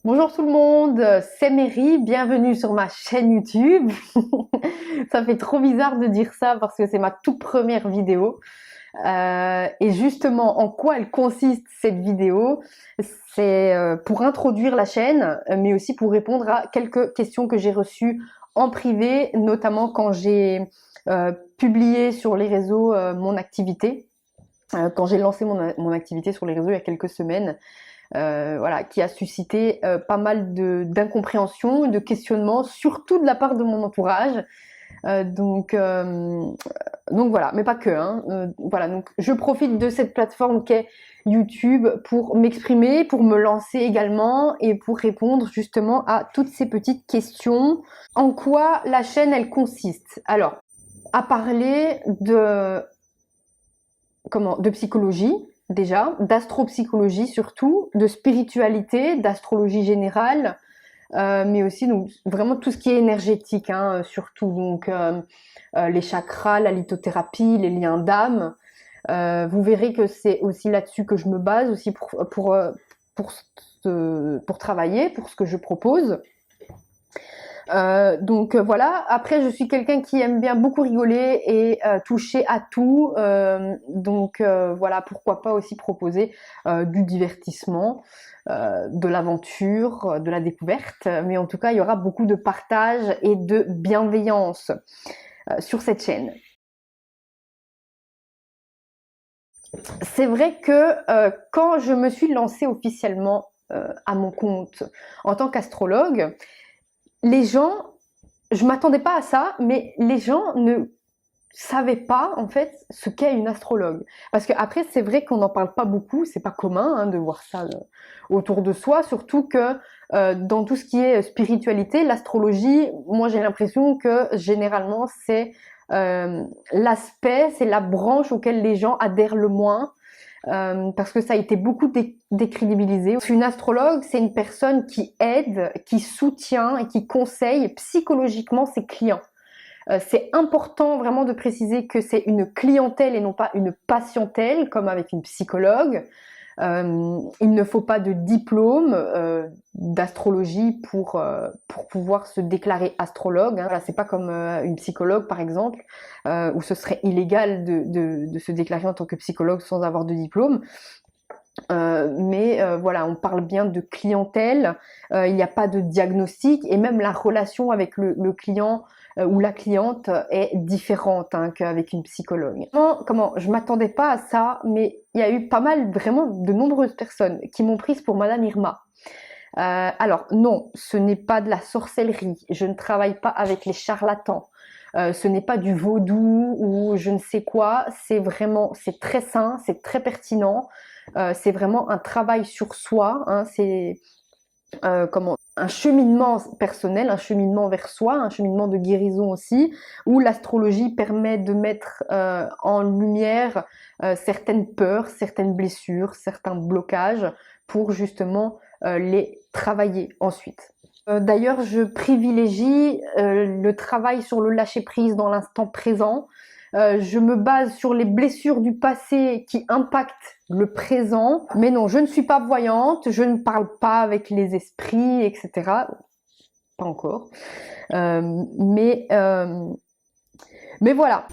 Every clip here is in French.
Bonjour tout le monde, c'est Mary, bienvenue sur ma chaîne YouTube. Ça fait trop bizarre de dire ça parce que c'est ma toute première vidéo. Et justement, en quoi elle consiste cette vidéo? C'est pour introduire la chaîne, mais aussi pour répondre à quelques questions que j'ai reçues en privé, notamment quand j'ai publié sur les réseaux mon activité. Quand j'ai lancé mon activité sur les réseaux il y a quelques semaines, voilà, qui a suscité pas mal d'incompréhension et de questionnements, surtout de la part de mon entourage. Euh, donc, euh, donc voilà, mais pas que. Hein. Voilà, donc je profite de cette plateforme qu'est YouTube pour m'exprimer, pour me lancer également et pour répondre justement à toutes ces petites questions. En quoi la chaîne elle consiste? Alors, à parler de psychologie déjà, d'astropsychologie surtout, de spiritualité, d'astrologie générale, mais aussi donc vraiment tout ce qui est énergétique, hein, surtout donc les chakras, la lithothérapie, les liens d'âme. Vous verrez que c'est aussi là-dessus que je me base aussi pour travailler, pour ce que je propose. Voilà. Après, je suis quelqu'un qui aime bien beaucoup rigoler et toucher à tout. Voilà, pourquoi pas aussi proposer du divertissement, de l'aventure, de la découverte. Mais en tout cas, il y aura beaucoup de partage et de bienveillance sur cette chaîne. C'est vrai que quand je me suis lancée officiellement à mon compte en tant qu'astrologue, les gens, je m'attendais pas à ça, mais les gens ne savaient pas en fait ce qu'est une astrologue. Parce que après, c'est vrai qu'on n'en parle pas beaucoup, c'est pas commun hein, de voir ça autour de soi, surtout que dans tout ce qui est spiritualité, l'astrologie, moi j'ai l'impression que généralement c'est l'aspect, c'est la branche auquel les gens adhèrent le moins. Parce que ça a été beaucoup décrédibilisé. Une astrologue, c'est une personne qui aide, qui soutient et qui conseille psychologiquement ses clients. C'est important vraiment de préciser que c'est une clientèle et non pas une patientèle, comme avec une psychologue. Il ne faut pas de diplôme d'astrologie pour pouvoir se déclarer astrologue. Hein. Voilà, c'est pas comme une psychologue, par exemple, où ce serait illégal de se déclarer en tant que psychologue sans avoir de diplôme. Voilà, on parle bien de clientèle, il n'y a pas de diagnostic et même la relation avec le client ou la cliente est différente hein, qu'avec une psychologue. Comment je m'attendais pas à ça, mais il y a eu pas mal, vraiment de nombreuses personnes qui m'ont prise pour Madame Irma. Alors non, ce n'est pas de la sorcellerie, je ne travaille pas avec les charlatans. Ce n'est pas du vaudou ou je ne sais quoi, c'est très sain, c'est très pertinent. C'est vraiment un travail sur soi, hein, c'est un cheminement personnel, un cheminement vers soi, un cheminement de guérison aussi, où l'astrologie permet de mettre en lumière certaines peurs, certaines blessures, certains blocages pour justement les travailler ensuite. D'ailleurs, je privilégie le travail sur le lâcher-prise dans l'instant présent. Je me base sur les blessures du passé qui impactent le présent. Mais non, je ne suis pas voyante, je ne parle pas avec les esprits, etc. Pas encore. Euh, mais, euh, mais voilà.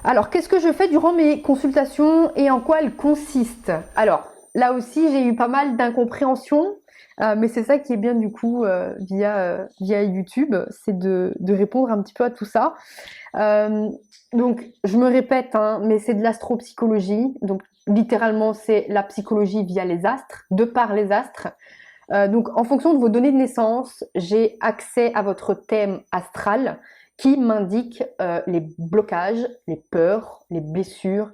Alors, qu'est-ce que je fais durant mes consultations et en quoi elles consistent? Alors, là aussi, j'ai eu pas mal d'incompréhension, mais c'est ça qui est bien du coup via YouTube, c'est de répondre un petit peu à tout ça. Euh, donc, je me répète, hein, mais c'est de l'astropsychologie. Donc, littéralement, c'est la psychologie via les astres, de par les astres. Donc, en fonction de vos données de naissance, j'ai accès à votre thème astral qui m'indique les blocages, les peurs, les blessures,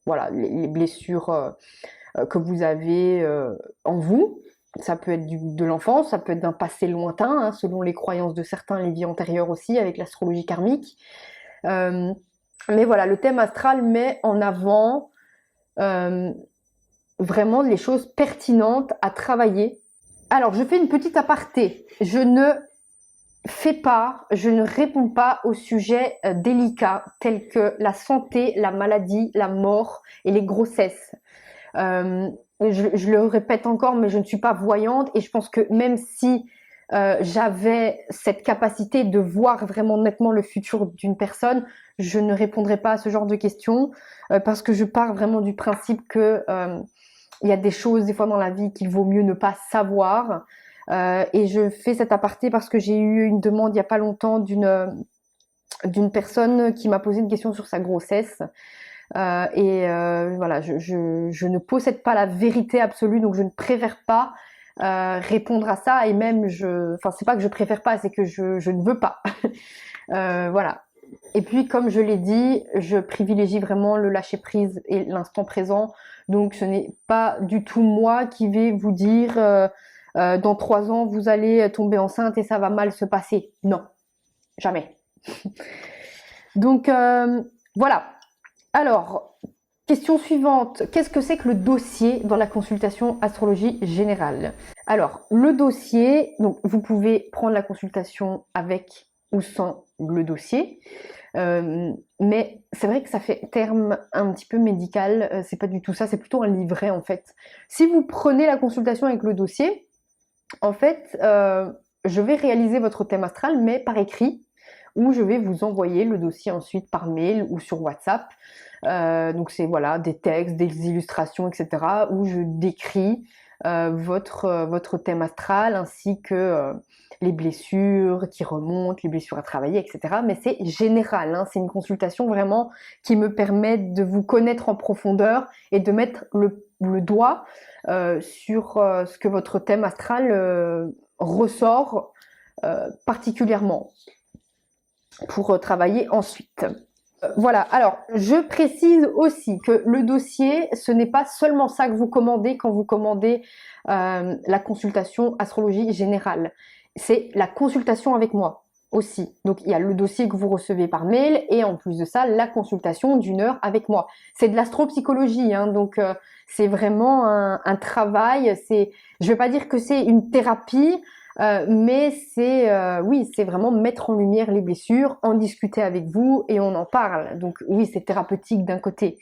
voilà, les blessures que vous avez en vous. Ça peut être de l'enfance, ça peut être d'un passé lointain, hein, selon les croyances de certains, les vies antérieures aussi, avec l'astrologie karmique. Euh, mais voilà, le thème astral met en avant euh, vraiment les choses pertinentes à travailler. Alors, je fais une petite aparté. Je ne réponds pas aux sujets délicats tels que la santé, la maladie, la mort et les grossesses. Euh, je le répète encore, mais je ne suis pas voyante et je pense que même si j'avais cette capacité de voir vraiment nettement le futur d'une personne, je ne répondrais pas à ce genre de questions parce que je pars vraiment du principe que il y a des choses des fois dans la vie qu'il vaut mieux ne pas savoir. Et je fais cet aparté parce que j'ai eu une demande il y a pas longtemps d'une personne qui m'a posé une question sur sa grossesse. Voilà, je ne possède pas la vérité absolue, donc je ne préfère pas répondre à ça. Et même, enfin, c'est pas que je préfère pas, c'est que je ne veux pas. Voilà. Et puis, comme je l'ai dit, je privilégie vraiment le lâcher prise et l'instant présent. Donc, ce n'est pas du tout moi qui vais vous dire dans 3 ans vous allez tomber enceinte et ça va mal se passer. Non, jamais. Donc voilà. Alors, question suivante. Qu'est-ce que c'est que le dossier dans la consultation astrologie générale? Alors, le dossier, donc vous pouvez prendre la consultation avec ou sans le dossier. Mais c'est vrai que ça fait terme un petit peu médical, c'est pas du tout ça, c'est plutôt un livret en fait. Si vous prenez la consultation avec le dossier, en fait, je vais réaliser votre thème astral, mais par écrit, où je vais vous envoyer le dossier ensuite par mail ou sur WhatsApp. Donc c'est voilà des textes, des illustrations, etc. où je décris votre thème astral ainsi que les blessures qui remontent, les blessures à travailler, etc. Mais c'est général, hein, c'est une consultation vraiment qui me permet de vous connaître en profondeur et de mettre le doigt sur ce que votre thème astral ressort particulièrement pour travailler ensuite. Voilà, alors je précise aussi que le dossier, ce n'est pas seulement ça que vous commandez quand vous commandez la consultation astrologie générale. C'est la consultation avec moi aussi. Donc il y a le dossier que vous recevez par mail et en plus de ça, la consultation d'1 heure avec moi. C'est de l'astropsychologie, hein, donc c'est vraiment un travail. Je vais pas dire que c'est une thérapie, mais oui, c'est vraiment mettre en lumière les blessures, en discuter avec vous et on en parle. Donc oui, c'est thérapeutique d'un côté.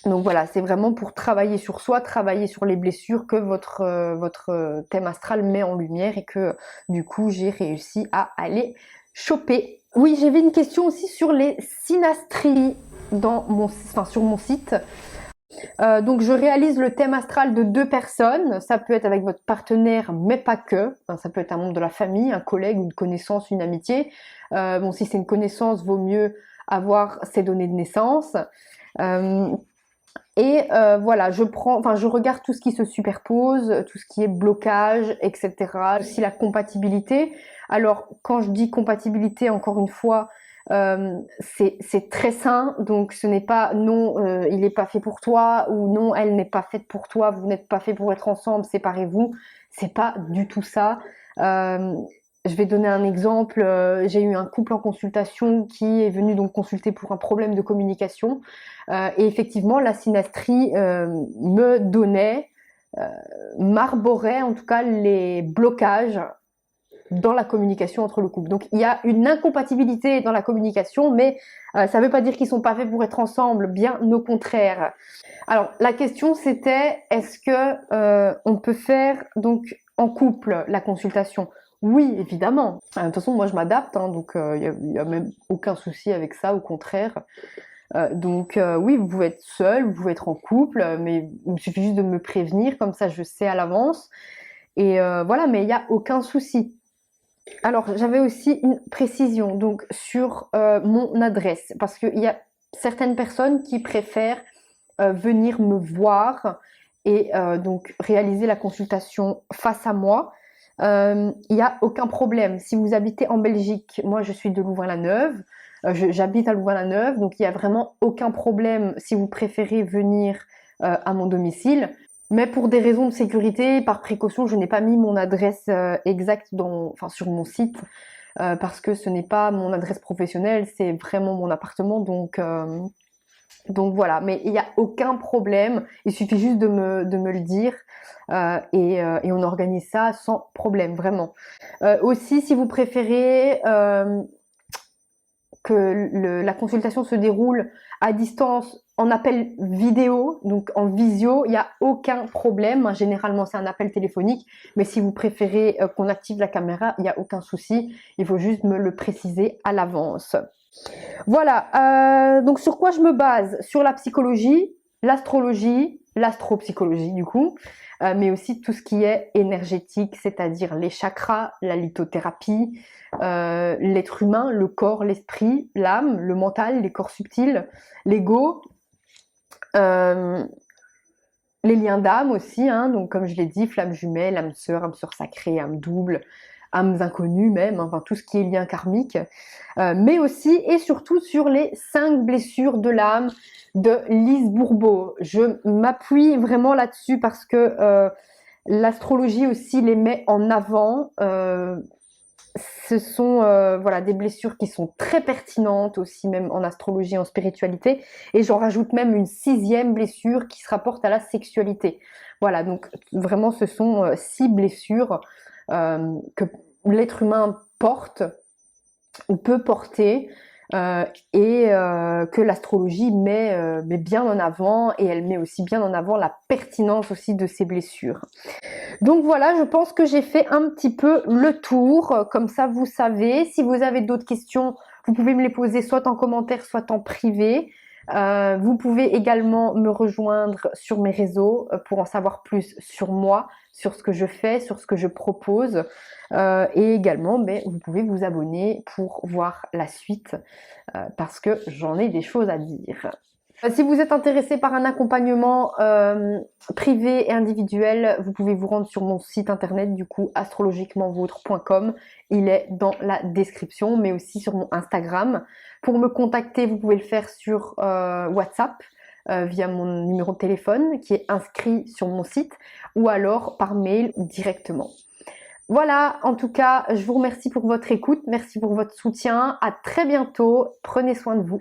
Donc voilà, c'est vraiment pour travailler sur soi, travailler sur les blessures que votre thème astral met en lumière et que du coup j'ai réussi à aller choper. Oui, j'avais une question aussi sur les synastries sur mon site. Donc je réalise le thème astral de 2 personnes, ça peut être avec votre partenaire mais pas que, enfin, ça peut être un membre de la famille, un collègue, une connaissance, une amitié. Bon, si c'est une connaissance, vaut mieux avoir ses données de naissance. Voilà, je regarde tout ce qui se superpose, tout ce qui est blocage, etc. Aussi la compatibilité. Alors quand je dis compatibilité, encore une fois, c'est très sain, donc ce n'est pas non, il n'est pas fait pour toi ou non, elle n'est pas faite pour toi, vous n'êtes pas fait pour être ensemble, séparez-vous. C'est pas du tout ça. Je vais donner un exemple. J'ai eu un couple en consultation qui est venu donc consulter pour un problème de communication. Et effectivement, la synastrie me donnait, m'arborait en tout cas les blocages dans la communication entre le couple. Donc il y a une incompatibilité dans la communication, mais ça ne veut pas dire qu'ils sont pas faits pour être ensemble, bien au contraire. Alors la question c'était est-ce que on peut faire donc en couple la consultation? Oui, évidemment. De toute façon, moi je m'adapte, hein, donc il y a même aucun souci avec ça, au contraire. Donc oui, vous pouvez être seul, vous pouvez être en couple, mais il suffit juste de me prévenir, comme ça je sais à l'avance. Et voilà, mais il n'y a aucun souci. Alors, j'avais aussi une précision donc sur mon adresse, parce qu'il y a certaines personnes qui préfèrent venir me voir et donc réaliser la consultation face à moi. Il n'y a aucun problème. Si vous habitez en Belgique, moi je suis de Louvain-la-Neuve, j'habite à Louvain-la-Neuve, donc il n'y a vraiment aucun problème si vous préférez venir à mon domicile. Mais pour des raisons de sécurité, par précaution, je n'ai pas mis mon adresse exacte sur mon site parce que ce n'est pas mon adresse professionnelle, c'est vraiment mon appartement. Donc voilà, mais il n'y a aucun problème. Il suffit juste de me le dire et on organise ça sans problème, vraiment. Aussi, si vous préférez que la consultation se déroule à distance, en appel vidéo, donc en visio, il n'y a aucun problème. Généralement, c'est un appel téléphonique, mais si vous préférez qu'on active la caméra, il n'y a aucun souci. Il faut juste me le préciser à l'avance. Voilà, donc sur quoi je me base? Sur la psychologie, l'astrologie, l'astropsychologie du coup, mais aussi tout ce qui est énergétique, c'est-à-dire les chakras, la lithothérapie, l'être humain, le corps, l'esprit, l'âme, le mental, les corps subtils, l'ego, les liens d'âme aussi, hein, donc comme je l'ai dit, flamme jumelle, âme sœur sacrée, âme double, âmes inconnues même, enfin tout ce qui est lien karmique, mais aussi et surtout sur les 5 blessures de l'âme de Lise Bourbeau. Je m'appuie vraiment là-dessus parce que l'astrologie aussi les met en avant. Ce sont voilà, des blessures qui sont très pertinentes aussi, même en astrologie, en spiritualité. Et j'en rajoute même une 6e blessure qui se rapporte à la sexualité. Voilà, donc vraiment ce sont 6 blessures que l'être humain porte ou peut porter et que l'astrologie met bien en avant, et elle met aussi bien en avant la pertinence aussi de ces blessures. Donc voilà, je pense que j'ai fait un petit peu le tour, comme ça vous savez. Si vous avez d'autres questions, vous pouvez me les poser soit en commentaire, soit en privé. Vous pouvez également me rejoindre sur mes réseaux pour en savoir plus sur moi, sur ce que je fais, sur ce que je propose. Et également, vous pouvez vous abonner pour voir la suite parce que j'en ai des choses à dire. Si vous êtes intéressé par un accompagnement privé et individuel, vous pouvez vous rendre sur mon site internet, du coup astrologiquementvôtre.com. Il est dans la description, mais aussi sur mon Instagram. Pour me contacter, vous pouvez le faire sur WhatsApp via mon numéro de téléphone qui est inscrit sur mon site, ou alors par mail directement. Voilà, en tout cas, je vous remercie pour votre écoute, merci pour votre soutien. À très bientôt, prenez soin de vous.